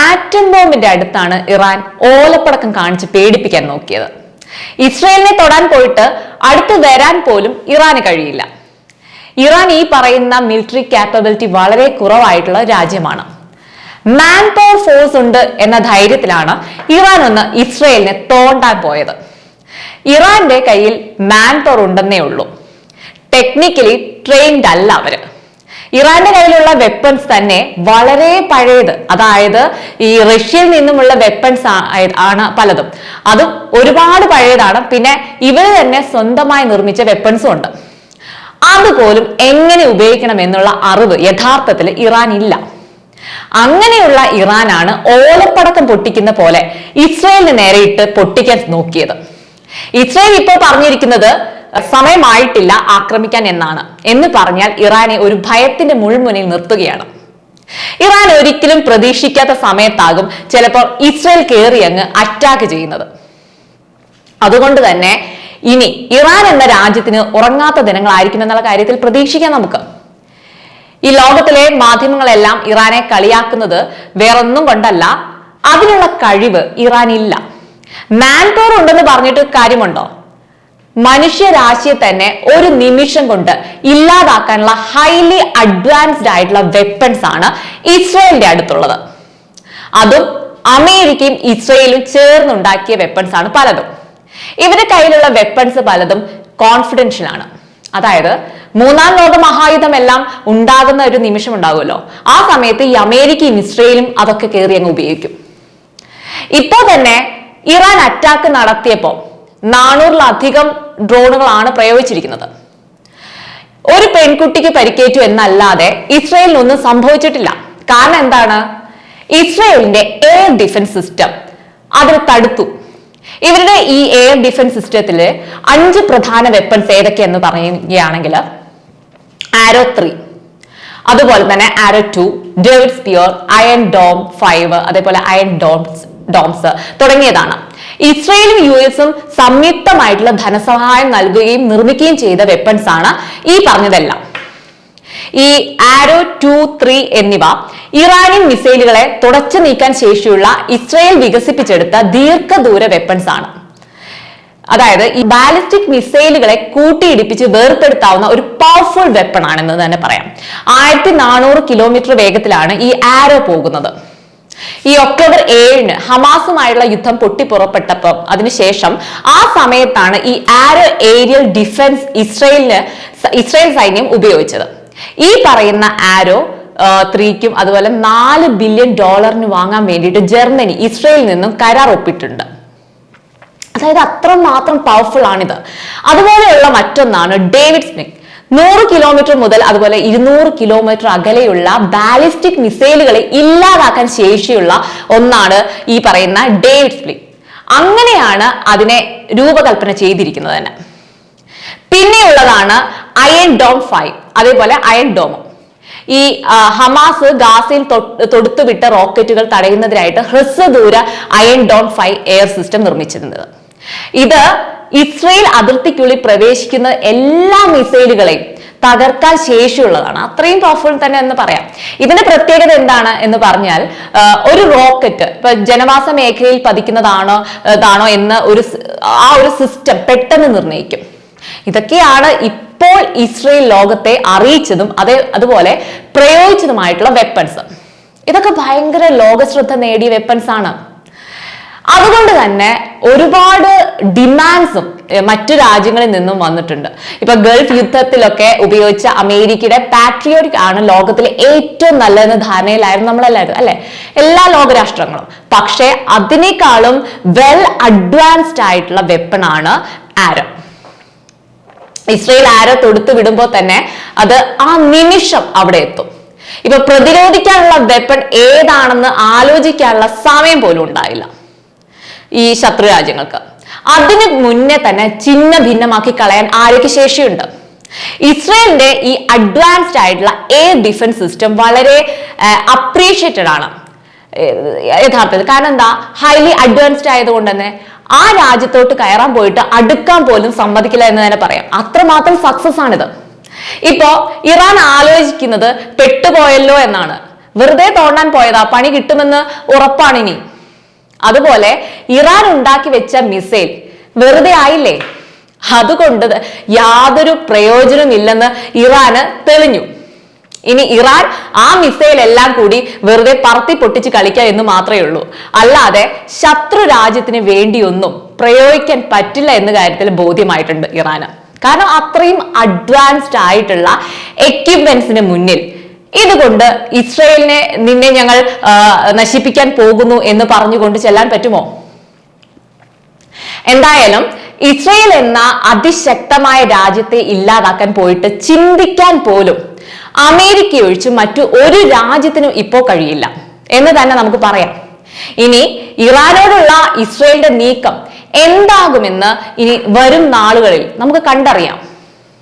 Atom ബോംബിന്റെ അടുത്താണ് Iran ഓലപ്പടക്കം കാണിച്ച് പേടിപ്പിക്കാൻ നോക്കിയത്. ഇസ്രയേലിനെ തൊടാൻ പോയിട്ട് അടുത്ത് വരാൻ പോലും ഇറാന് കഴിയില്ല. ഇറാൻ ഈ പറയുന്ന മിലിറ്ററി കാപ്പബിലിറ്റി വളരെ കുറവായിട്ടുള്ള രാജ്യമാണ്. മാൻ പവർ ഫോഴ്സ് ഉണ്ട് എന്ന ധൈര്യത്തിലാണ് ഇറാൻ ഒന്ന് ഇസ്രയേലിനെ തോണ്ടാൻ പോയത്. ഇറാന്റെ കയ്യിൽ മാൻ പവർ ഉണ്ടെന്നേ ഉള്ളൂ. ടെക്നിക്കലി ട്രെയിൻഡ് അല്ല അവര്. ഇറാന്റെ കയ്യിലുള്ള വെപ്പൺസ് തന്നെ വളരെ പഴയത്, അതായത് ഈ റഷ്യയിൽ നിന്നുമുള്ള വെപ്പൺസ് ആണ് പലതും. അതും ഒരുപാട് പഴയതാണ്. പിന്നെ ഇവര് തന്നെ സ്വന്തമായി നിർമ്മിച്ച വെപ്പൺസും ഉണ്ട്. അതുപോലും എങ്ങനെ ഉപയോഗിക്കണം എന്നുള്ള അറിവ് യഥാർത്ഥത്തിൽ ഇറാൻ ഇല്ല. അങ്ങനെയുള്ള ഇറാനാണ് ഓലപ്പടക്കം പൊട്ടിക്കുന്ന പോലെ ഇസ്രയേലിന് നേരെ ഇട്ട് പൊട്ടിക്കാൻ നോക്കിയത്. ഇസ്രയേൽ ഇപ്പോൾ പറഞ്ഞിരിക്കുന്നത് സമയമായിട്ടില്ല ആക്രമിക്കാൻ എന്നാണ്. എന്ന് പറഞ്ഞാൽ ഇറാനെ ഒരു ഭയത്തിന്റെ മുൾമുനയിൽ നിർത്തുകയാണ്. ഇറാൻ ഒരിക്കലും പ്രതീക്ഷിക്കാത്ത സമയത്താകും ചിലപ്പോൾ ഇസ്രയേൽ കയറി അങ്ങ് അറ്റാക്ക് ചെയ്യുന്നത്. അതുകൊണ്ട് തന്നെ ഇനി ഇറാൻ എന്ന രാജ്യത്തിന് ഉറങ്ങാത്ത ദിനങ്ങളായിരിക്കും എന്നുള്ള കാര്യത്തിൽ പ്രതീക്ഷിക്കാം നമുക്ക്. ഈ ലോകത്തിലെ മാധ്യമങ്ങളെല്ലാം ഇറാനെ കളിയാക്കുന്നത് വേറൊന്നും കൊണ്ടല്ല, അതിനുള്ള കഴിവ് ഇറാനില്ല. മാൻ പവർ ഉണ്ടെന്ന് പറഞ്ഞിട്ട് കാര്യമുണ്ടോ? മനുഷ്യരാശിയെ തന്നെ ഒരു നിമിഷം കൊണ്ട് ഇല്ലാതാക്കാനുള്ള ഹൈലി അഡ്വാൻസ്ഡ് ആയിട്ടുള്ള വെപ്പൺസ് ആണ് ഇസ്രയേലിന്റെ അടുത്തുള്ളത്. അതും അമേരിക്കയും ഇസ്രയേലും ചേർന്നുണ്ടാക്കിയ വെപ്പൺസ് ആണ് പലതും. ഇവരുടെ കയ്യിലുള്ള വെപ്പൺസ് പലതും കോൺഫിഡൻഷ്യൽ ആണ്. അതായത് മൂന്നാം ലോക മഹായുധം എല്ലാം ഉണ്ടാകുന്ന ഒരു നിമിഷം ഉണ്ടാകുമല്ലോ, ആ സമയത്ത് ഈ അമേരിക്കയും ഇസ്രയേലും അതൊക്കെ കയറി അങ്ങ് ഉപയോഗിക്കും. ഇപ്പോ തന്നെ ഇറാൻ അറ്റാക്ക് നടത്തിയപ്പോ 400-ലധികം ഡ്രോണുകളാണ് പ്രയോഗിച്ചിരിക്കുന്നത്. ഒരു പെൺകുട്ടിക്ക് പരിക്കേറ്റു എന്നല്ലാതെ ഇസ്രയേലിനൊന്നും സംഭവിച്ചിട്ടില്ല. കാരണം എന്താണ്? ഇസ്രയേലിന്റെ എയർ ഡിഫൻസ് സിസ്റ്റം അതിന് തടുത്തു. ഇവരുടെ ഈ എയർ ഡിഫൻസ് സിസ്റ്റത്തില് 5 പ്രധാന വെപ്പൺസ് ഏതൊക്കെയെന്ന് പറയുകയാണെങ്കിൽ ആരോ 3, അതുപോലെ തന്നെ ആരോ 2, ഡേവിഡ് സ്പിയർ, അയൺ ഡോം 5, അതേപോലെ അയൺ ഡോംസ് തുടങ്ങിയതാണ്. ഇസ്രയേലും US-ഉം സംയുക്തമായിട്ടുള്ള ധനസഹായം നൽകുകയും നിർമ്മിക്കുകയും ചെയ്ത വെപ്പൺസ് ആണ് ഈ പറഞ്ഞതെല്ലാം. ഈ ആരോ 2, 3 എന്നിവ ഇറാനിയൻ മിസൈലുകളെ തുടച്ചു നീക്കാൻ ശേഷിയുള്ള ഇസ്രയേൽ വികസിപ്പിച്ചെടുത്ത ദീർഘദൂര വെപ്പൺസ് ആണ്. അതായത് ഈ ബാലിസ്റ്റിക് മിസൈലുകളെ കൂട്ടിയിടിപ്പിച്ച് വേർപെടുത്താവുന്ന ഒരു പവർഫുൾ വെപ്പൺ ആണെന്ന് തന്നെ പറയാം. 1400 കിലോമീറ്റർ വേഗത്തിലാണ് ഈ ആരോ പോകുന്നത്. ഈ ഒക്ടോബർ 7-ന് ഹമാസുമായുള്ള യുദ്ധം പൊട്ടിപ്പുറപ്പെട്ടപ്പോൾ അതിനുശേഷം ആ സമയത്താണ് ഈ ആരോ ഏരിയൽ ഡിഫൻസ് ഇസ്രയേൽ സൈന്യം ഉപയോഗിച്ചത്. ഈ പറയുന്ന ആരോ 3-ക്കും അതുപോലെ $4 ബില്യൺ വാങ്ങാൻ വേണ്ടിയിട്ട് ജർമ്മനി ഇസ്രയേലിൽ നിന്നും കരാർ ഒപ്പിട്ടുണ്ട്. അതായത് അത്രമാത്രം പവർഫുൾ ആണിത്. അതുപോലെയുള്ള മറ്റൊന്നാണ് ഡേവിഡ് സ്മിത്ത്. 100 കിലോമീറ്റർ മുതൽ അതുപോലെ 200 കിലോമീറ്റർ അകലെയുള്ള ബാലിസ്റ്റിക് മിസൈലുകളെ ഇല്ലാതാക്കാൻ ശേഷിയുള്ള ഒന്നാണ് ഈ പറയുന്ന ഡേവിഡ് സ്പ്ലിറ്റ്. അങ്ങനെയാണ് അതിനെ രൂപകൽപ്പന ചെയ്തിരിക്കുന്നത് തന്നെ. പിന്നെയുള്ളതാണ് അയൺ ഡോം 5, അതേപോലെ അയൺ ഡോം. ഈ ഹമാസ് ഗാസയിൽ തൊടുത്തുവിട്ട റോക്കറ്റുകൾ തടയുന്നതിനായിട്ട് ഹ്രസ്വദൂര അയൺ ഡോം 5 എയർ സിസ്റ്റം നിർമ്മിച്ചിരുന്നത്. ഇത് ഇസ്രയേൽ അതിർത്തിക്കുള്ളിൽ പ്രവേശിക്കുന്ന എല്ലാ മിസൈലുകളെയും തകർക്കാൻ ശേഷിയുള്ളതാണ്. അത്രയും പവർഫുൾ തന്നെ എന്ന് പറയാം. ഇതിന്റെ പ്രത്യേകത എന്താണ് എന്ന് പറഞ്ഞാൽ, ഒരു റോക്കറ്റ് ഇപ്പൊ ജനവാസ മേഖലയിൽ പതിക്കുന്നതാണോ എന്ന് ആ ഒരു സിസ്റ്റം പെട്ടെന്ന് നിർണ്ണയിക്കും. ഇതൊക്കെയാണ് ഇപ്പോൾ ഇസ്രയേൽ ലോകത്തെ അറിയിച്ചതും അതുപോലെ പ്രയോഗിച്ചതുമായിട്ടുള്ള വെപ്പൺസ്. ഇതൊക്കെ ഭയങ്കര ലോകശ്രദ്ധ നേടിയ വെപ്പൺസ് ആണ്. അതുകൊണ്ട് തന്നെ ഒരുപാട് ഡിമാൻഡ്സും മറ്റു രാജ്യങ്ങളിൽ നിന്നും വന്നിട്ടുണ്ട്. ഇപ്പൊ ഗൾഫ് യുദ്ധത്തിലൊക്കെ ഉപയോഗിച്ച അമേരിക്കയുടെ പാട്രിയോട്ടിക് ആണ് ലോകത്തിലെ ഏറ്റവും നല്ലതെന്ന് ധാരണയിലായിരുന്നു നമ്മളെല്ലാവരും, അല്ലെ? എല്ലാ ലോകരാഷ്ട്രങ്ങളും. പക്ഷെ അതിനേക്കാളും വെൽ അഡ്വാൻസ്ഡ് ആയിട്ടുള്ള വെപ്പൺ ആണ് ആരോ. ഇസ്രയേൽ ആരോ തൊടുത്തു വിടുമ്പോൾ തന്നെ അത് ആ നിമിഷം അവിടെ എത്തും. ഇപ്പൊ പ്രതിരോധിക്കാനുള്ള വെപ്പൺ ഏതാണെന്ന് ആലോചിക്കാനുള്ള സമയം പോലും ഉണ്ടായില്ല ഈ ശത്രു രാജ്യങ്ങൾക്ക്. അതിന് മുന്നേ തന്നെ ചിഹ്ന ഭിന്നമാക്കി കളയാൻ ആരൊക്കെ ശേഷിയുണ്ട്. ഇസ്രയേലിന്റെ ഈ അഡ്വാൻസ്ഡ് ആയിട്ടുള്ള എയർ ഡിഫൻസ് സിസ്റ്റം വളരെ അപ്രീഷിയേറ്റഡ് ആണ് യഥാർത്ഥത്തിൽ. കാരണം എന്താ? ഹൈലി അഡ്വാൻസ്ഡ് ആയതുകൊണ്ട് തന്നെ ആ രാജ്യത്തോട്ട് കയറാൻ പോയിട്ട് അടുക്കാൻ പോലും സമ്മതിക്കില്ല എന്ന് തന്നെ പറയാം. അത്രമാത്രം സക്സസ് ആണിത്. ഇപ്പോ ഇറാൻ ആലോചിക്കുന്നത് പെട്ടുപോയല്ലോ എന്നാണ്. വെറുതെ തോണ്ടാൻ പോയതാ, പണി കിട്ടുമെന്ന് ഉറപ്പാണിനി. അതുപോലെ ഇറാൻ ഉണ്ടാക്കി വെച്ച മിസൈൽ വെറുതെ ആയില്ലേ? അതുകൊണ്ട് യാതൊരു പ്രയോജനമില്ലെന്ന് ഇറാന് തെളിഞ്ഞു. ഇനി ഇറാൻ ആ മിസൈൽ എല്ലാം കൂടി വെറുതെ പറത്തി പൊട്ടിച്ച് കളിക്കുക എന്ന് മാത്രമേ ഉള്ളൂ. അല്ലാതെ ശത്രു രാജ്യത്തിന് വേണ്ടിയൊന്നും പ്രയോഗിക്കാൻ പറ്റില്ല എന്ന കാര്യത്തിൽ ബോധ്യമായിട്ടുണ്ട് ഇറാന്. കാരണം അത്രയും അഡ്വാൻസ്ഡ് ആയിട്ടുള്ള എക്യുപ്മെന്റ്സിന് മുന്നിൽ ഇതുകൊണ്ട് നിന്നെ ഞങ്ങൾ നശിപ്പിക്കാൻ പോകുന്നു എന്ന് പറഞ്ഞുകൊണ്ട് ചെല്ലാൻ പറ്റുമോ? എന്തായാലും ഇസ്രയേൽ എന്ന അതിശക്തമായ രാജ്യത്തെ ഇല്ലാതാക്കാൻ പോയിട്ട് ചിന്തിക്കാൻ പോലും അമേരിക്ക ഒഴിച്ച് മറ്റു ഒരു രാജ്യത്തിനും ഇപ്പോ കഴിയില്ല എന്ന് തന്നെ നമുക്ക് പറയാം. ഇനി ഇറാനോടുള്ള ഇസ്രയേലിന്റെ നീക്കം എന്താകുമെന്ന് ഇനി വരും നാളുകളിൽ നമുക്ക് കണ്ടറിയാം.